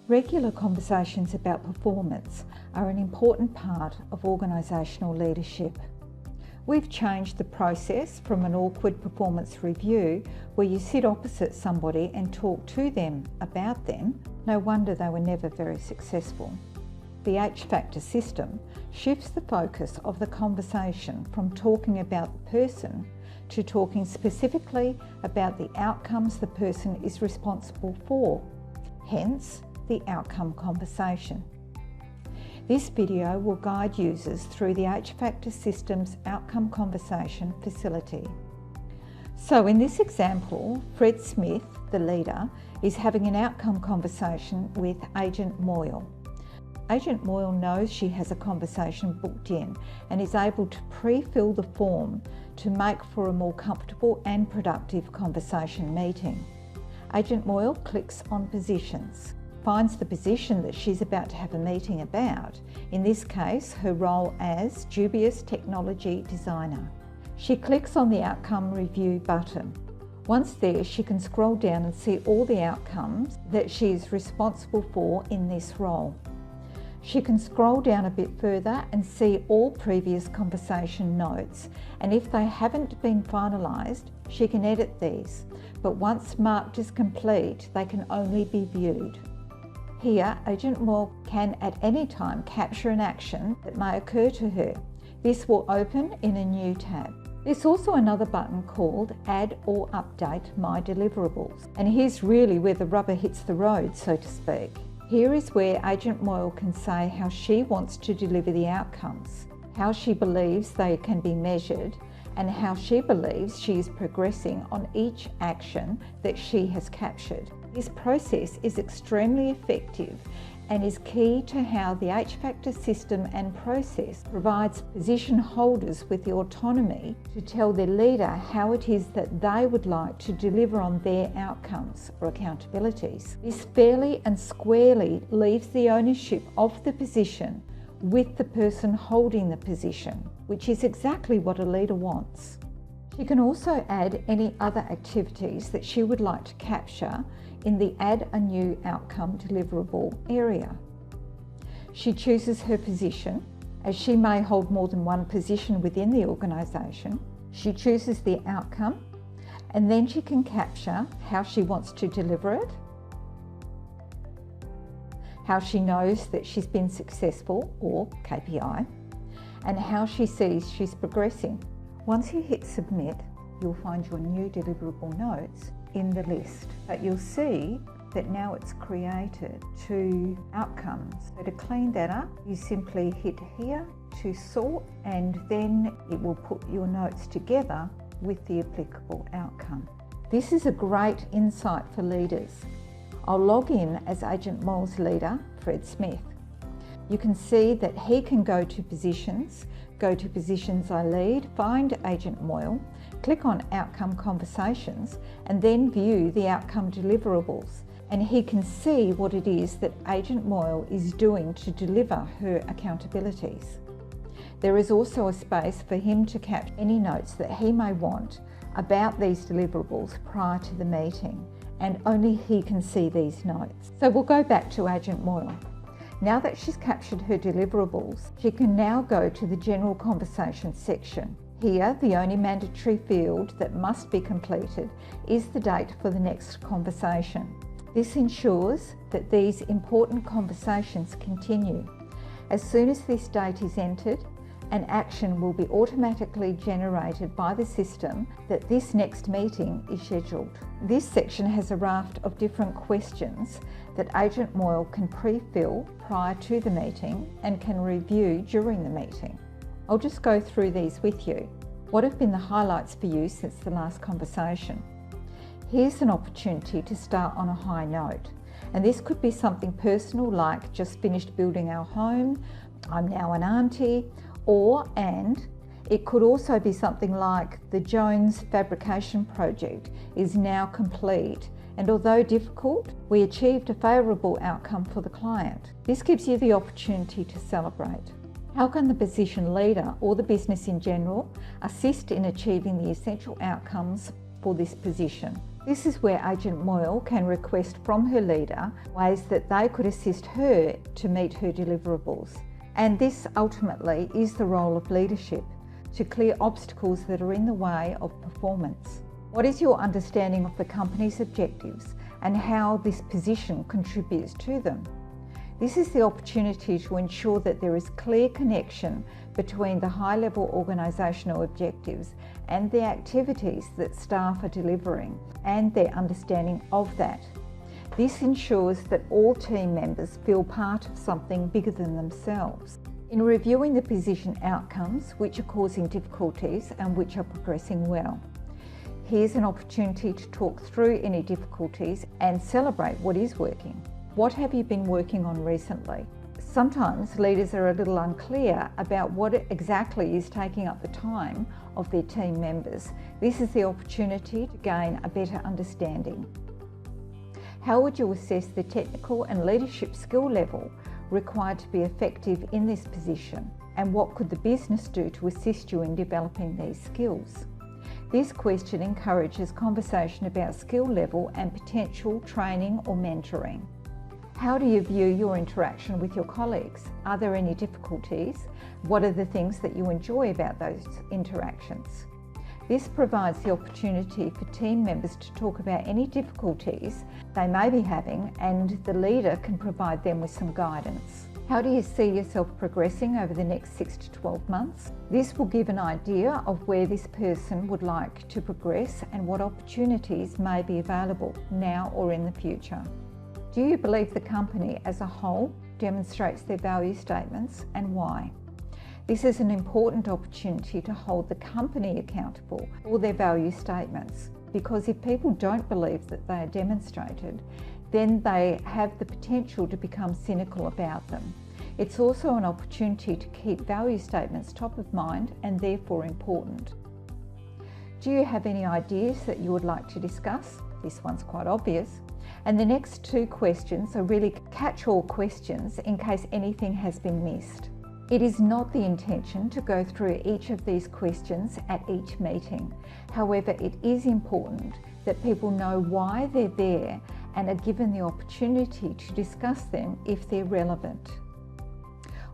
Regular conversations about performance are an important part of organisational leadership. We've changed the process from an awkward performance review where you sit opposite somebody and talk to them about them. No wonder they were never very successful. The H-Factor system shifts the focus of the conversation from talking about the person to talking specifically about the outcomes the person is responsible for, hence the outcome conversation. This video will guide users through the H-Factor system's outcome conversation facility. So in this example, Fred Smith, the leader, is having an outcome conversation with Agent Moyle. Agent Moyle knows she has a conversation booked in and is able to pre-fill the form to make for a more comfortable and productive conversation meeting. Agent Moyle clicks on Positions, finds the position that she's about to have a meeting about, in this case her role as Dubious Technology Designer. She clicks on the Outcome Review button. Once there, she can scroll down and see all the outcomes that she is responsible for in this role. She can scroll down a bit further and see all previous conversation notes, and if they haven't been finalised, she can edit these, but once marked as complete, they can only be viewed. Here, Agent Moyle can at any time capture an action that may occur to her. This will open in a new tab. There's also another button called Add or Update My Deliverables. And here's really where the rubber hits the road, so to speak. Here is where Agent Moyle can say how she wants to deliver the outcomes, how she believes they can be measured, and how she believes she is progressing on each action that she has captured. This process is extremely effective and is key to how the H-Factor system and process provides position holders with the autonomy to tell their leader how it is that they would like to deliver on their outcomes or accountabilities. This fairly and squarely leaves the ownership of the position with the person holding the position, which is exactly what a leader wants. She can also add any other activities that she would like to capture in the Add a New Outcome Deliverable area. She chooses her position, as she may hold more than one position within the organisation. She chooses the outcome, and then she can capture how she wants to deliver it, how she knows that she's been successful, or KPI, and how she sees she's progressing. Once you hit Submit, you'll find your new deliverable notes in the list, but you'll see that now it's created two outcomes. So to clean that up, you simply hit here to sort, and then it will put your notes together with the applicable outcome. This is a great insight for leaders. I'll log in as Agent Moyle's leader, Fred Smith. You can see that he can go to Positions I Lead, find Agent Moyle, click on Outcome Conversations, and then view the outcome deliverables. And he can see what it is that Agent Moyle is doing to deliver her accountabilities. There is also a space for him to capture any notes that he may want about these deliverables prior to the meeting, and only he can see these notes. So we'll go back to Agent Moyle. Now that she's captured her deliverables, she can now go to the General Conversation section. Here, the only mandatory field that must be completed is the date for the next conversation. This ensures that these important conversations continue. As soon as this date is entered, an action will be automatically generated by the system that this next meeting is scheduled. This section has a raft of different questions that Agent Moyle can pre-fill prior to the meeting and can review during the meeting. I'll just go through these with you. What have been the highlights for you since the last conversation? Here's an opportunity to start on a high note. And this could be something personal like just finished building our home, I'm now an auntie, and it could also be something like the Jones fabrication project is now complete, and although difficult, we achieved a favourable outcome for the client. This gives you the opportunity to celebrate. How can the position leader or the business in general assist in achieving the essential outcomes for this position? This is where Agent Moyle can request from her leader ways that they could assist her to meet her deliverables. And this ultimately is the role of leadership, to clear obstacles that are in the way of performance. What is your understanding of the company's objectives and how this position contributes to them? This is the opportunity to ensure that there is clear connection between the high-level organisational objectives and the activities that staff are delivering and their understanding of that. This ensures that all team members feel part of something bigger than themselves. In reviewing the position outcomes, which are causing difficulties and which are progressing well, here's an opportunity to talk through any difficulties and celebrate what is working. What have you been working on recently? Sometimes leaders are a little unclear about what exactly is taking up the time of their team members. This is the opportunity to gain a better understanding. How would you assess the technical and leadership skill level required to be effective in this position? And what could the business do to assist you in developing these skills? This question encourages conversation about skill level and potential training or mentoring. How do you view your interaction with your colleagues? Are there any difficulties? What are the things that you enjoy about those interactions? This provides the opportunity for team members to talk about any difficulties they may be having, and the leader can provide them with some guidance. How do you see yourself progressing over the next 6 to 12 months? This will give an idea of where this person would like to progress and what opportunities may be available now or in the future. Do you believe the company as a whole demonstrates their value statements, and why? This is an important opportunity to hold the company accountable for their value statements, because if people don't believe that they are demonstrated, then they have the potential to become cynical about them. It's also an opportunity to keep value statements top of mind and therefore important. Do you have any ideas that you would like to discuss? This one's quite obvious. And the next two questions are really catch-all questions in case anything has been missed. It is not the intention to go through each of these questions at each meeting. However, it is important that people know why they're there and are given the opportunity to discuss them if they're relevant.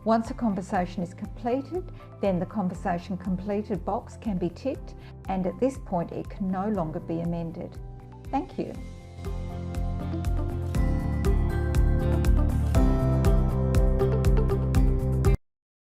Once a conversation is completed, then the conversation completed box can be ticked, and at this point it can no longer be amended. Thank you.